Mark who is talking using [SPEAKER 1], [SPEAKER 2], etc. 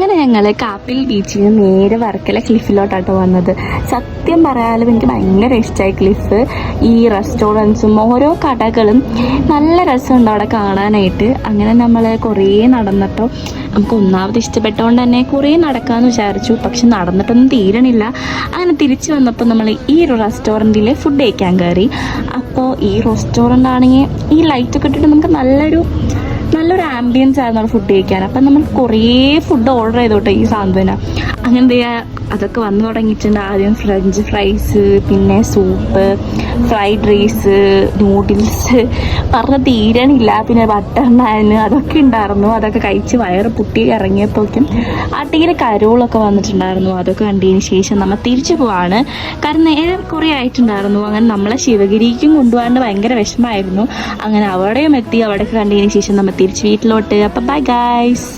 [SPEAKER 1] അങ്ങനെ ഞങ്ങൾ കാപ്പിൽ ബീച്ചിൽ നിന്ന് നേരെ വർക്കല ക്ലിഫിലോട്ടാട്ടോ വന്നത്. സത്യം പറയാനും എനിക്ക് ഭയങ്കര ഇഷ്ടമായി ക്ലിഫ്. ഈ റെസ്റ്റോറൻറ്റ്സും ഓരോ കടകളും നല്ല രസമുണ്ട് അവിടെ കാണാനായിട്ട്. അങ്ങനെ നമ്മൾ കുറേ നടന്നിട്ടോ, നമുക്ക് ഒന്നാമത് ഇഷ്ടപ്പെട്ടതുകൊണ്ട് തന്നെ കുറേ നടക്കാമെന്ന് വിചാരിച്ചു. പക്ഷെ നടന്നിട്ടൊന്നും തീരണില്ല. അങ്ങനെ തിരിച്ചു വന്നപ്പോൾ നമ്മൾ ഈ ഒരു റെസ്റ്റോറൻറ്റിൽ ഫുഡ് കഴിക്കാൻ കയറി. അപ്പോൾ ഈ റെസ്റ്റോറൻ്റ് ആണെങ്കിൽ ഈ ലൈറ്റൊക്കെ ഇട്ടിട്ട് നമുക്ക് നല്ലൊരു ആംബിയൻസ് ആയിരുന്നു അവിടെ ഫുഡ് കഴിക്കാൻ. അപ്പം നമ്മൾ കുറേ ഫുഡ് ഓർഡർ ചെയ്തോട്ടെ ഈ സാന്ത്വന. അങ്ങനെ എന്ത് ചെയ്യുക, അതൊക്കെ വന്നു തുടങ്ങിയിട്ടുണ്ട്. ആദ്യം ഫ്രഞ്ച് ഫ്രൈസ്, പിന്നെ സൂപ്പ്, ഫ്രൈഡ് റൈസ്, നൂഡിൽസ്, പറഞ്ഞ് തീരണില്ല. പിന്നെ ബട്ടർ നാൻ അതൊക്കെ ഉണ്ടായിരുന്നു. അതൊക്കെ കഴിച്ച് വയറ് പൊട്ടി ഇറങ്ങിയപ്പോഴേക്കും അട്ടിയിൽ കരോളൊക്കെ വന്നിട്ടുണ്ടായിരുന്നു. അതൊക്കെ കണ്ടതിന് ശേഷം നമ്മൾ തിരിച്ചു പോവാണ്. കാരണം നേരെ കുറേ ആയിട്ടുണ്ടായിരുന്നു. അങ്ങനെ നമ്മളെ ശിവഗിരിക്കും കൊണ്ടുപോകാണ്ട് ഭയങ്കര വിഷമമായിരുന്നു. അങ്ങനെ അവിടെയും എത്തി. അവിടെയൊക്കെ കണ്ടതിന് ശേഷം നമ്മൾ തിരിച്ച് വീട്ടിലോട്ട്. അപ്പം ബൈ ഗൈസ്.